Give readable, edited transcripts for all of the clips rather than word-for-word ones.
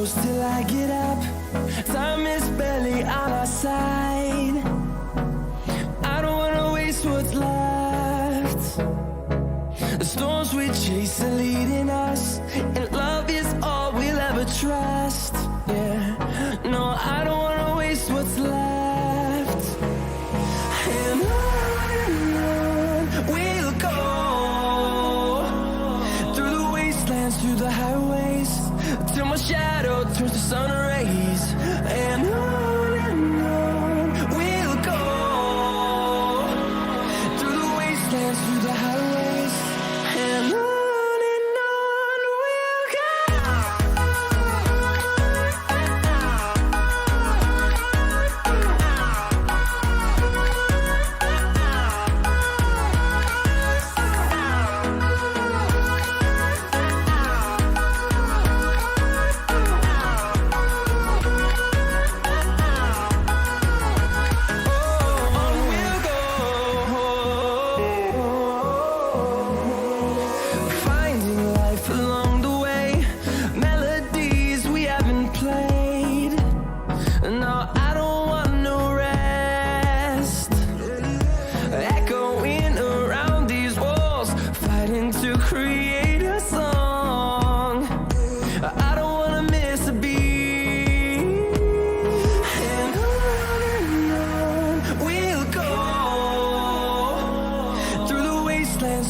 close till I get up. Time is barely on our side. I don't wanna waste what's left. The storms we chase are leading us, and love is all we'll ever trust. Yeah, no, I don't wanna waste what's left. And on we'll go, through the wastelands, through the highways, till my shadow turns to sun rays. And on we'll go, through the wastelands, through the highways, and on we'll go.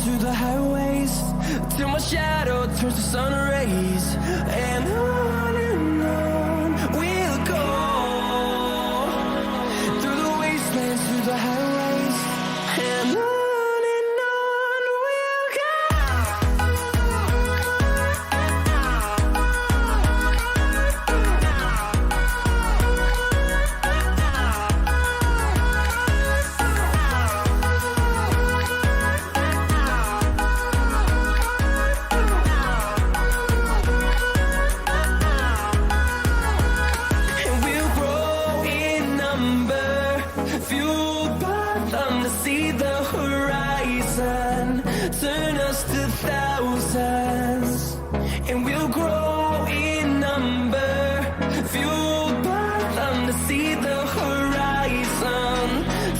Through the highways, till my shadow turns to sun rays. And on we'll go, through the wastelands, through the highways, and on we'll go. Turn us to thousands, and we'll grow in number, fueled by them to see the horizon.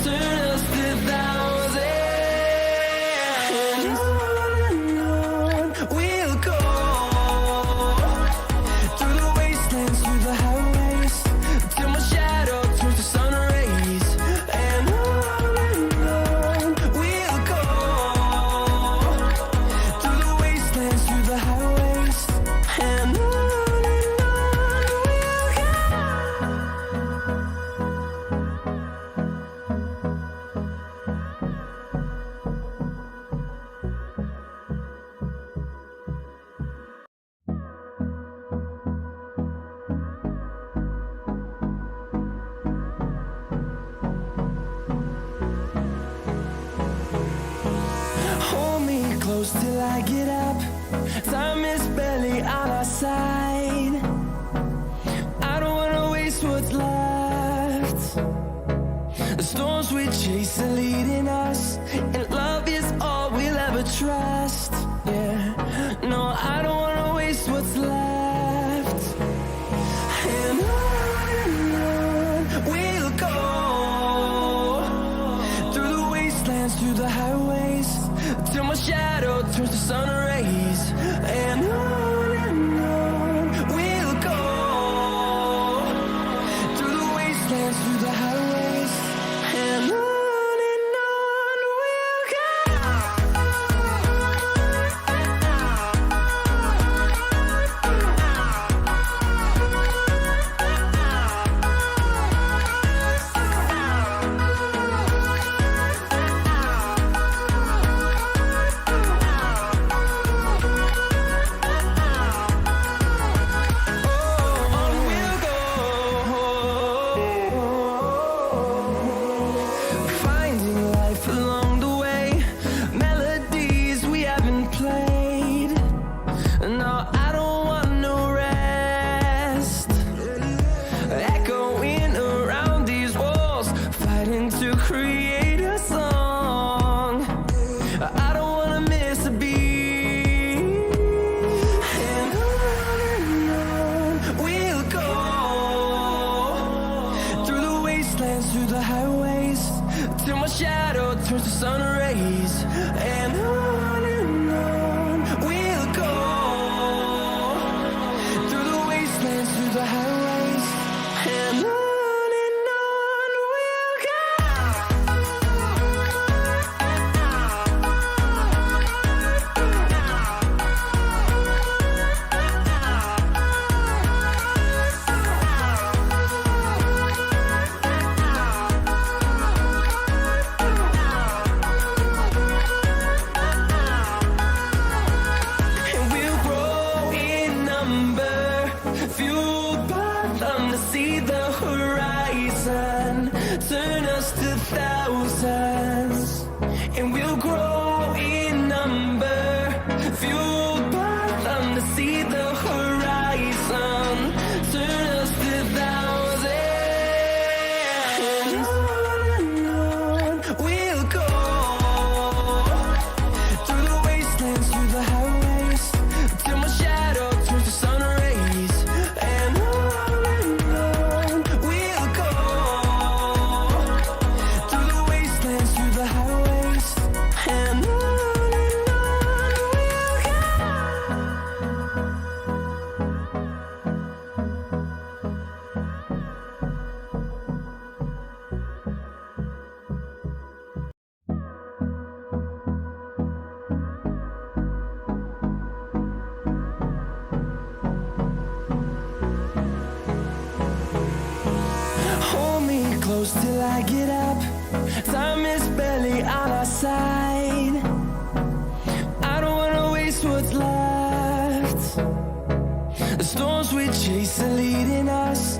Turn us to thousands, and on we'll go, through the wastelands, through the highways, till my shadow turns to sun rays. And on we'll go, through the highways, and on we'll go. Hold me close till I get up. Time is barely on our side. I don't wanna waste what's left. The storms we chase are leading us, and love is all we'll ever trust. Yeah, no, I don't wanna waste what's left. And on we'll go, through the wastelands, through the highways, till my shadow turns to sun rays. And on we'll go, through the wastelands, through the highways, and on we'll go. wastelands, through the highways, till my shadow turns to sun rays. And on we'll go, through the wastelands, through the highways, and on we'll go. Fueled by them to see the horizon, turn us to thousands, and we'll grow in number. Fueled by them to see the horizon, turn us to thousands. And on we'll go, through the wastelands, through the highways, till my shadow turns to sun rays. And on we'll go, through the wastelands, through the highways, and on we'll go. Hold me close till I get up. Time is barely on our side. I don't wanna waste what's left. The storms we chase are leading us